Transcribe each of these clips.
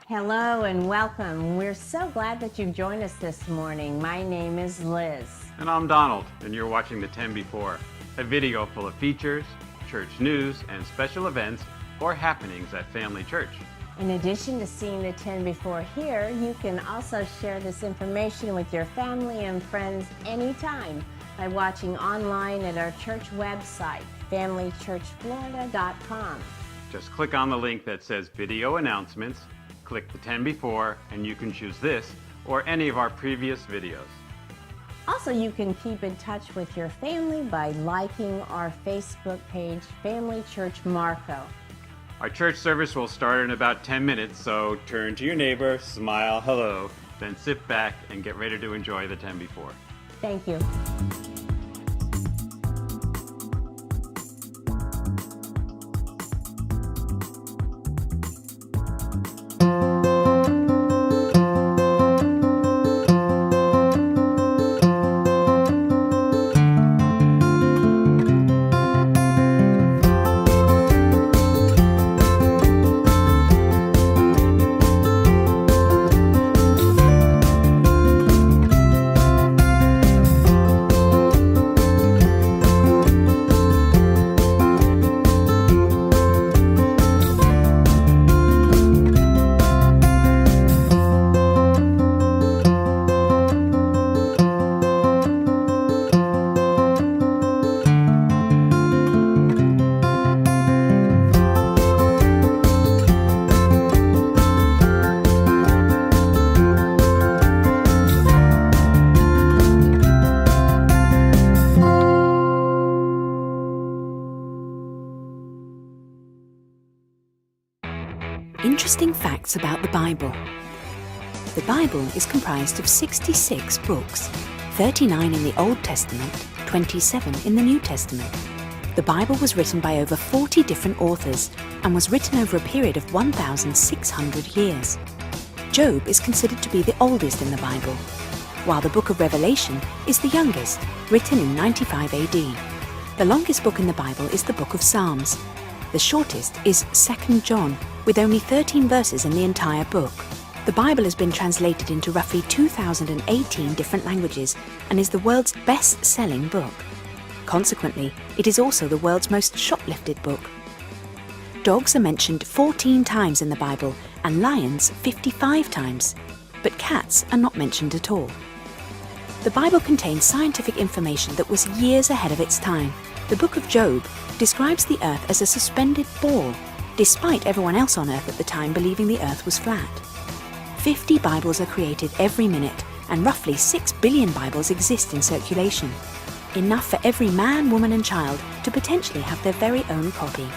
Hello and welcome. We're so glad that you've joined us this morning. My name is Liz. And I'm Donald, and you're watching The 10 Before, a video full of features, church news, and special events or happenings at Family Church. In addition to seeing the 10 Before here, you can also share this information with your family and friends anytime by watching online at our church website, familychurchflorida.com. Just click on the link that says Video Announcements, click the 10 Before, and you can choose this or any of our previous videos. Also, you can keep in touch with your family by liking our Facebook page, Family Church Marco. Our church service will start in about 10 minutes, so turn to your neighbor, smile hello, then sit back and get ready to enjoy the 10 Before. Thank you. Interesting facts about the Bible. The Bible is comprised of 66 books, 39 in the Old Testament, 27 in the New Testament. The Bible was written by over 40 different authors and was written over a period of 1,600 years. Job is considered to be the oldest in the Bible, while the book of Revelation is the youngest, written in 95 AD. The longest book in the Bible is the book of Psalms. The shortest is 2 John, with only 13 verses in the entire book. The Bible has been translated into roughly 2,018 different languages and is the world's best-selling book. Consequently, it is also the world's most shoplifted book. Dogs are mentioned 14 times in the Bible and lions 55 times, but cats are not mentioned at all. The Bible contains scientific information that was years ahead of its time. The book of Job describes the earth as a suspended ball, despite everyone else on earth at the time believing the earth was flat. 50 Bibles are created every minute, and roughly 6 billion Bibles exist in circulation. Enough for every man, woman and child to potentially have their very own copy.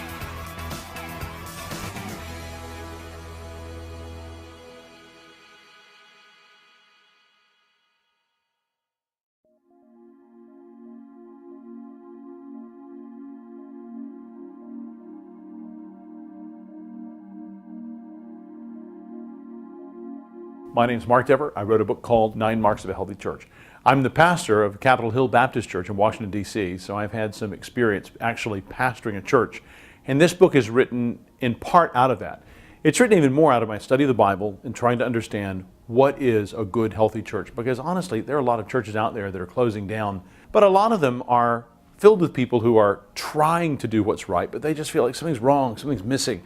My name is Mark Dever. I wrote a book called 9 Marks of a Healthy Church. I'm the pastor of Capitol Hill Baptist Church in Washington, D.C., so I've had some experience actually pastoring a church. And this book is written in part out of that. It's written even more out of my study of the Bible and trying to understand what is a good, healthy church. Because honestly, there are a lot of churches out there that are closing down, but a lot of them are filled with people who are trying to do what's right, but they just feel like something's wrong, something's missing.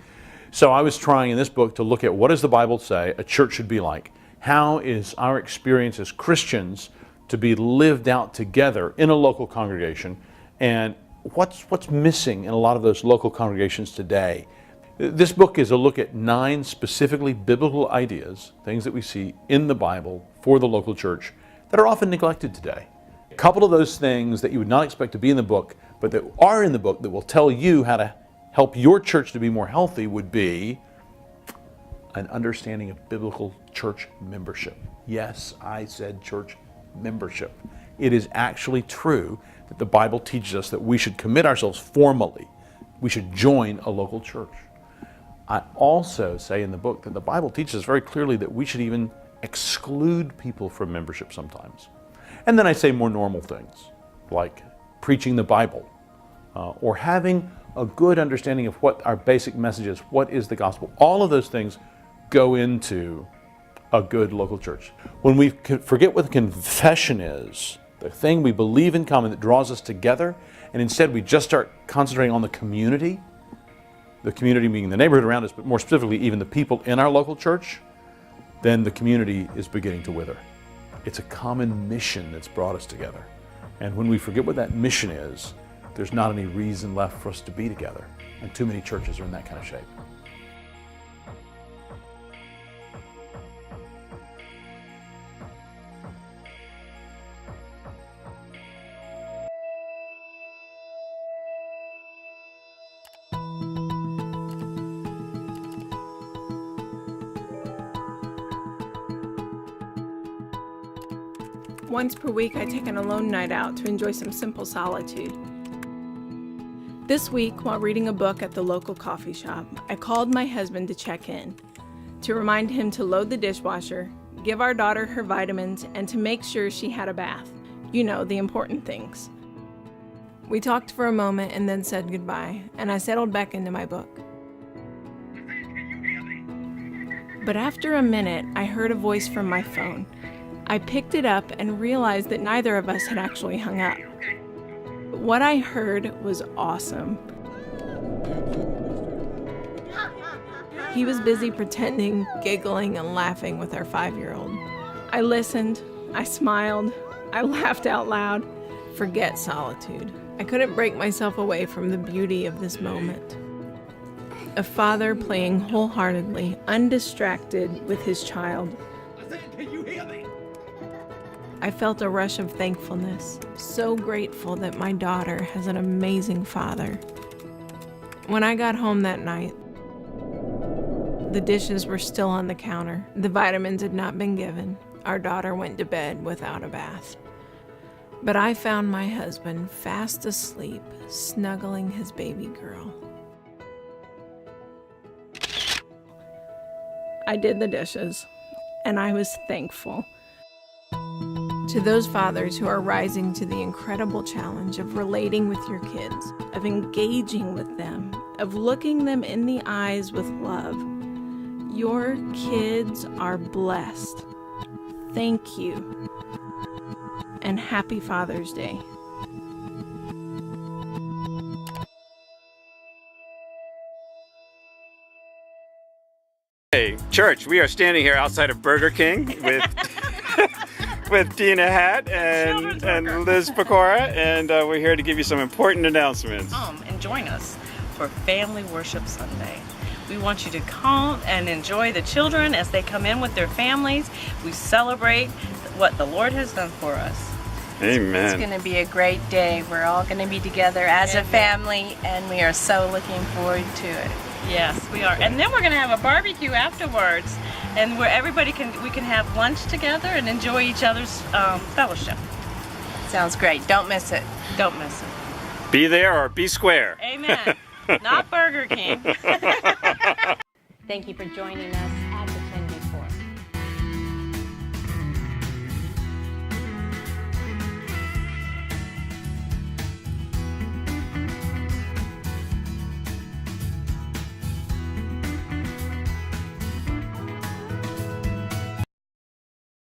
So I was trying in this book to look at what does the Bible say a church should be like? How is our experience as Christians to be lived out together in a local congregation? And what's missing in a lot of those local congregations today? This book is a look at 9 specifically biblical ideas, things that we see in the Bible for the local church that are often neglected today. A couple of those things that you would not expect to be in the book, but that are in the book that will tell you how to help your church to be more healthy would be an understanding of biblical church membership. Yes, I said church membership. It is actually true that the Bible teaches us that we should commit ourselves formally. We should join a local church. I also say in the book that the Bible teaches us very clearly that we should even exclude people from membership sometimes. And then I say more normal things, like preaching the Bible, or having a good understanding of what our basic message is, what is the gospel. All of those things go into a good local church. When we forget what confession is, the thing we believe in common that draws us together, and instead we just start concentrating on the community meaning the neighborhood around us, but more specifically even the people in our local church, then the community is beginning to wither. It's a common mission that's brought us together. And when we forget what that mission is, there's not any reason left for us to be together. And too many churches are in that kind of shape. Once per week, I take an alone night out to enjoy some simple solitude. This week, while reading a book at the local coffee shop, I called my husband to check in, to remind him to load the dishwasher, give our daughter her vitamins, and to make sure she had a bath. You know, the important things. We talked for a moment and then said goodbye, and I settled back into my book. But after a minute, I heard a voice from my phone. I picked it up and realized that neither of us had actually hung up. What I heard was awesome. He was busy pretending, giggling, and laughing with our 5-year-old. I listened, I smiled, I laughed out loud. Forget solitude. I couldn't break myself away from the beauty of this moment. A father playing wholeheartedly, undistracted with his child. I felt a rush of thankfulness, so grateful that my daughter has an amazing father. When I got home that night, the dishes were still on the counter. The vitamins had not been given. Our daughter went to bed without a bath. But I found my husband fast asleep, snuggling his baby girl. I did the dishes, and I was thankful. To those fathers who are rising to the incredible challenge of relating with your kids, of engaging with them, of looking them in the eyes with love, your kids are blessed. Thank you. And happy Father's Day. Hey, church, we are standing here outside of Burger King with with Dina Hatt and Liz Pecora, and we're here to give you some important announcements. Come and join us for Family Worship Sunday. We want you to come and enjoy the children as they come in with their families. We celebrate what the Lord has done for us. Amen. It's going to be a great day. We're all going to be together as a family, and we are so looking forward to it. Yes, we are. And then we're going to have a barbecue afterwards, and where we can have lunch together and enjoy each other's fellowship. Sounds great. Don't miss it. Don't miss it. Be there or be square. Amen. Not Burger King. Thank you for joining us at the 10 Before.